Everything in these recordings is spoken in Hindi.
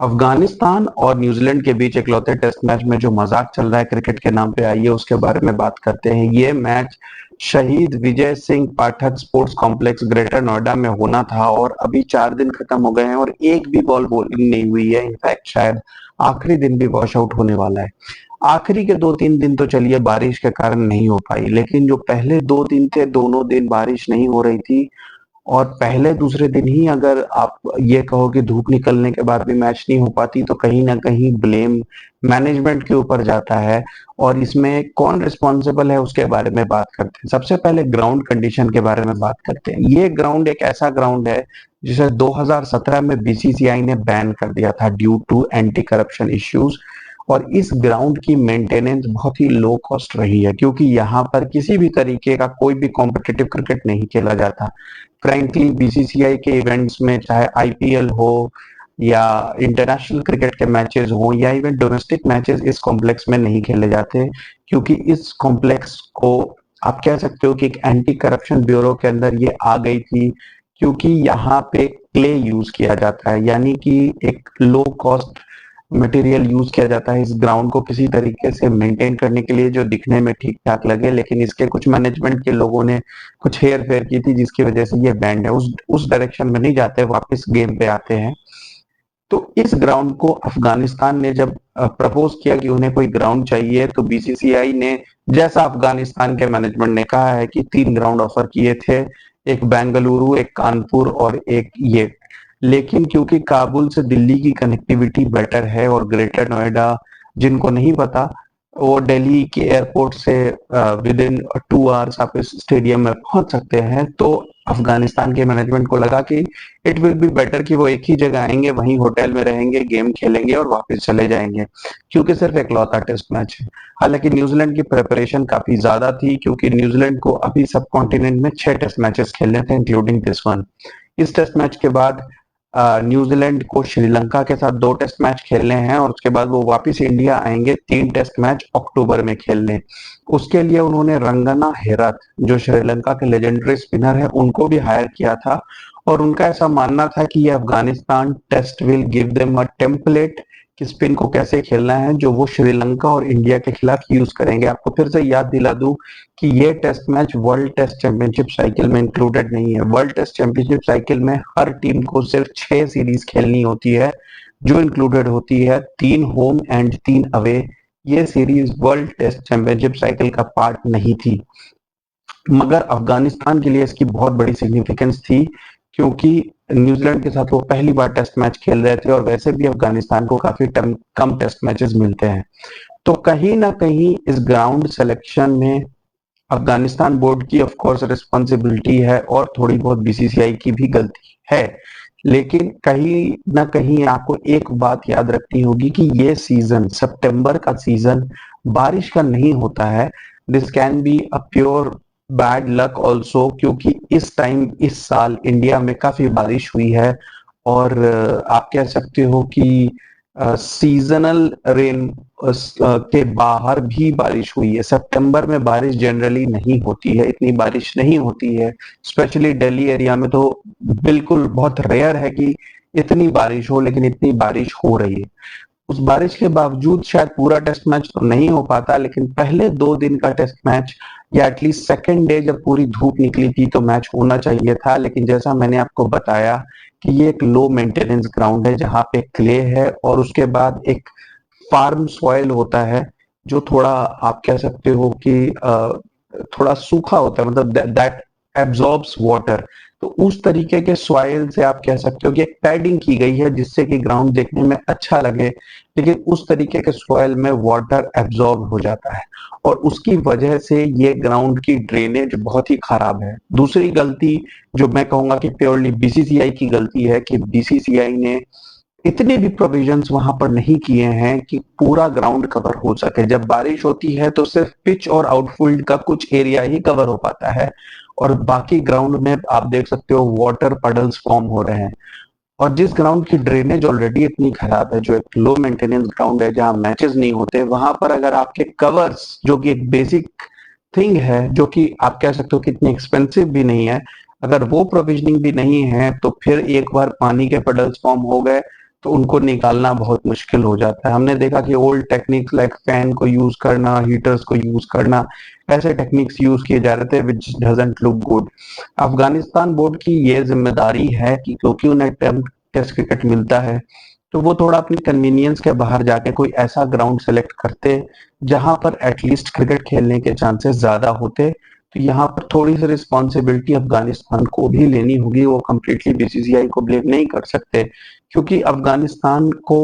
अफगानिस्तान और न्यूजीलैंड के बीच इकलौते टेस्ट मैच में जो मजाक चल रहा है क्रिकेट के नाम पे, आइए उसके बारे में बात करते हैं। ये मैच शहीद विजय सिंह पाठक स्पोर्ट्स कॉम्प्लेक्स ग्रेटर नोएडा में होना था और अभी 4 दिन खत्म हो गए हैं और एक भी बॉल बॉलिंग नहीं हुई है। इनफैक्ट शायद आखिरी दिन भी वॉश आउट होने वाला है। आखिरी के 2-3 दिन तो चलिए बारिश के कारण नहीं हो पाई, लेकिन जो पहले 2 दिन थे दोनों दिन बारिश नहीं हो रही थी। और पहले दूसरे दिन ही अगर आप ये कहो कि धूप निकलने के बाद भी मैच नहीं हो पाती, तो कहीं ना कहीं ब्लेम मैनेजमेंट के ऊपर जाता है। और इसमें कौन रिस्पॉन्सिबल है उसके बारे में बात करते हैं। सबसे पहले ग्राउंड कंडीशन के बारे में बात करते हैं। ये ग्राउंड एक ऐसा ग्राउंड है जिसे 2017 में बीसीसीआई ने बैन कर दिया था due to anti corruption issues. और इस ग्राउंड की मेंटेनेंस बहुत ही लो कॉस्ट रही है, क्योंकि यहाँ पर किसी भी तरीके का कोई भी कॉम्पिटिटिव क्रिकेट नहीं खेला जाता। फ्रैंकली बीसीसीआई के इवेंट्स में, चाहे आईपीएल हो या इंटरनेशनल क्रिकेट के मैचेस हो या इवन डोमेस्टिक मैचेस, इस कॉम्प्लेक्स में नहीं खेले जाते, क्योंकि इस कॉम्प्लेक्स को आप कह सकते हो कि एक एंटी करप्शन ब्यूरो के अंदर ये आ गई थी, क्योंकि यहाँ पे क्ले यूज किया जाता है, यानी कि एक लो कॉस्ट मटेरियल यूज किया जाता है इस ग्राउंड को किसी तरीके से मेंटेन करने के लिए, जो दिखने में ठीक ठाक लगे। लेकिन इसके कुछ मैनेजमेंट के लोगों ने कुछ हेर फेर की थी, जिसकी वजह से ये बैंड है। उस डायरेक्शन में नहीं जाते, वापस गेम पे आते हैं। तो इस ग्राउंड को अफगानिस्तान ने जब प्रपोज किया कि उन्हें कोई ग्राउंड चाहिए, तो बीसीसीआई ने, जैसा अफगानिस्तान के मैनेजमेंट ने कहा है, कि 3 ग्राउंड ऑफर किए थे। एक बेंगलुरु, एक कानपुर और एक ये। लेकिन क्योंकि काबुल से दिल्ली की कनेक्टिविटी बेटर है और ग्रेटर नोएडा, जिनको नहीं पता, वो दिल्ली के एयरपोर्ट से विद इन 2 आवर्स आप इस स्टेडियम में पहुंच सकते हैं। तो अफगानिस्तान के मैनेजमेंट को लगा कि इट विल बी बेटर कि वो एक ही जगह आएंगे, वहीं होटल में रहेंगे, गेम खेलेंगे और वापस चले जाएंगे, क्योंकि सिर्फ इकलौता टेस्ट मैच है। हालांकि न्यूजीलैंड की प्रिपरेशन काफी ज्यादा थी, क्योंकि न्यूजीलैंड को अभी सब कॉन्टिनेंट में 6 टेस्ट मैचेस खेलने थे, इंक्लूडिंग दिस वन। इस टेस्ट मैच के बाद न्यूजीलैंड को श्रीलंका के साथ 2 टेस्ट मैच खेलने हैं और उसके बाद वो वापस इंडिया आएंगे 3 टेस्ट मैच अक्टूबर में खेलने। उसके लिए उन्होंने रंगना हेराथ, जो श्रीलंका के लेजेंडरी स्पिनर है, उनको भी हायर किया था। और उनका ऐसा मानना था कि ये Afghanistan test will give them a template कि स्पिन को कैसे खेलना है, जो वो श्रीलंका और इंडिया के खिलाफ यूज करेंगे। आपको फिर से याद दिला दूं कि ये test match world test championship cycle में इंक्लूडेड नहीं है। वर्ल्ड टेस्ट चैंपियनशिप साइकिल में हर टीम को सिर्फ 6 सीरीज खेलनी होती है, जो इंक्लूडेड होती है 3 होम एंड 3 अवे। ये series world test championship cycle का पार्ट नहीं थी, मगर अफगानिस्तान के लिए इसकी बहुत बड़ी सिग्निफिकेंस थी, क्योंकि न्यूजीलैंड के साथ वो पहली बार टेस्ट मैच खेल रहे थे और वैसे भी अफगानिस्तान को काफी कम टेस्ट मैचेस मिलते हैं। तो कहीं ना कहीं इस ग्राउंड सिलेक्शन में अफगानिस्तान बोर्ड की ऑफ कोर्स रिस्पॉन्सिबिलिटी है और थोड़ी बहुत बीसीसीआई की भी गलती है। लेकिन कहीं ना कहीं आपको एक बात याद रखनी होगी कि ये सीजन, सितंबर का सीजन, बारिश का नहीं होता है। This can be a pure bad luck also, क्योंकि इस टाइम, इस साल इंडिया में काफी बारिश हुई है। और आप कह सकते हो कि सीजनल रेन के बाहर भी बारिश हुई है। सितंबर में बारिश जनरली नहीं होती है, इतनी बारिश नहीं होती है। स्पेशली दिल्ली एरिया में तो बिल्कुल बहुत रेयर है कि इतनी बारिश हो, लेकिन इतनी बारिश हो रही है। उस बारिश के बावजूद शायद पूरा टेस्ट मैच तो नहीं हो पाता, लेकिन पहले 2 दिन का टेस्ट मैच या एटलीस्ट सेकेंड डे जब पूरी धूप निकली थी तो मैच होना चाहिए था। लेकिन जैसा मैंने आपको बताया कि ये एक लो मेंटेनेंस ग्राउंड है, जहाँ पे क्ले है और उसके बाद एक फार्म सॉइल होता है, जो थोड़ा आप कह सकते हो कि थोड़ा सूखा होता है, मतलब दैट एब्जॉर्ब्स वाटर। तो उस तरीके के सॉइल से आप कह सकते हो कि एक पैडिंग की गई है, जिससे कि ग्राउंड देखने में अच्छा लगे, लेकिन उस तरीके के सॉइल में वाटर एब्जॉर्ब हो जाता है और उसकी वजह से ये ग्राउंड की ड्रेनेज बहुत ही खराब है। दूसरी गलती जो मैं कहूंगा कि प्योरली बीसीसीआई की गलती है, कि बीसीसीआई ने इतने भी प्रोविजंस वहां पर नहीं किए हैं कि पूरा ग्राउंड कवर हो सके। जब बारिश होती है तो सिर्फ पिच और आउटफील्ड का कुछ एरिया ही कवर हो पाता है, और बाकी ग्राउंड में आप देख सकते हो वाटर पडल्स फॉर्म हो रहे हैं। और जिस ग्राउंड की ड्रेनेज ऑलरेडी इतनी खराब है, जो एक लो मेंटेनेंस ग्राउंड है जहां मैचेस नहीं होते, वहां पर अगर आपके कवर्स, जो कि एक बेसिक थिंग है, जो कि आप कह सकते हो कि इतनी एक्सपेंसिव भी नहीं है, अगर वो प्रोविजनिंग भी नहीं है, तो फिर एक बार पानी के पडल्स फॉर्म हो गए तो उनको निकालना बहुत मुश्किल हो जाता है। हमने देखा कि ओल्ड टेक्निक्स लाइक फैन को यूज करना, हीटर्स को यूज करना, ऐसे टेक्निक्स यूज किए जा रहे थे विच doesn't look good. Afghanistan board की ये जिम्मेदारी है कि क्योंकि उन्हें टेस्ट क्रिकेट मिलता है, तो वो थोड़ा अपनी कन्वीनियंस के बाहर जाके कोई ऐसा ग्राउंड सेलेक्ट करते जहां पर एटलीस्ट क्रिकेट खेलने के चांसेस ज्यादा होते। तो यहाँ पर थोड़ी सी रिस्पॉन्सिबिलिटी अफगानिस्तान को भी लेनी होगी, वो कम्प्लीटली बीसीसीआई को ब्लेम नहीं कर सकते, क्योंकि अफगानिस्तान को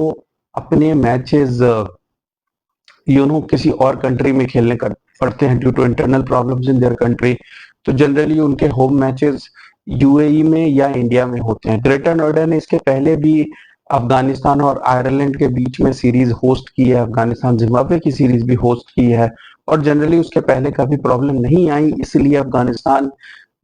अपने मैचेस किसी और कंट्री में खेलने कर पड़ते हैं due to internal problems in their country. तो जनरली उनके होम मैचेस यूएई में या इंडिया में होते हैं। ग्रेटर नोएडा ने इसके पहले भी अफगानिस्तान और आयरलैंड के बीच में सीरीज होस्ट की है, अफगानिस्तान जिम्बाब्वे की सीरीज भी होस्ट की है, और जनरली उसके पहले कभी प्रॉब्लम नहीं आई, इसलिए अफगानिस्तान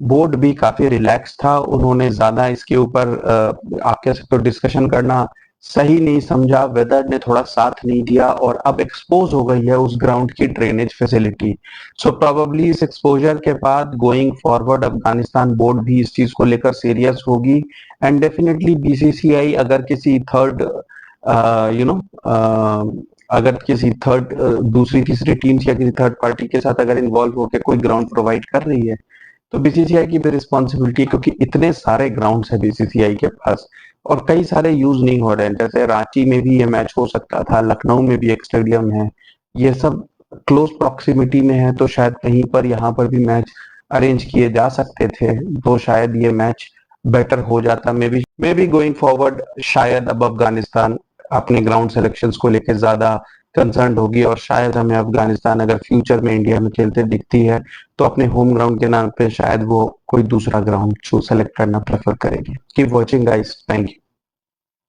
बोर्ड भी काफी रिलैक्स था। उन्होंने ज्यादा इसके ऊपर आप कह सकते हो डिस्कशन करना सही नहीं समझा, वेदर ने थोड़ा साथ नहीं दिया, और अब एक्सपोज हो गई है उस ग्राउंड की ड्रेनेज फैसिलिटी। सो प्रोबेबली इस एक्सपोजर के बाद गोइंग फॉरवर्ड अफगानिस्तान बोर्ड भी इस चीज को लेकर सीरियस होगी, एंड डेफिनेटली बीसीसीआई अगर किसी थर्ड यू नो अगर किसी थर्ड दूसरी तीसरी टीम या किसी थर्ड पार्टी के साथ अगर इन्वॉल्व होकर कोई ग्राउंड प्रोवाइड कर रही है, तो बीसीसीआई की भी रिस्पॉन्सिबिलिटी, क्योंकि इतने सारे ग्राउंड्स है बीसीसीआई के पास और कई सारे यूज नहीं हो रहे हैं। जैसे रांची में भी ये मैच हो सकता था, लखनऊ में भी एक स्टेडियम है, ये सब क्लोज प्रॉक्सिमिटी में है, तो शायद कहीं पर यहाँ पर भी मैच अरेंज किए जा सकते थे, तो शायद ये मैच बेटर हो जाता। मे बी गोइंग फॉरवर्ड शायद अब अफगानिस्तान अपने ग्राउंड सिलेक्शंस को लेकर ज्यादा कंसर्न होगी, और शायद हमें अफगानिस्तान अगर फ्यूचर में इंडिया में खेलते दिखती है तो अपने होम ग्राउंड के नाम पे शायद वो कोई दूसरा ग्राउंड सेलेक्ट करना प्रेफर करेगी। Keep watching guys, thank you.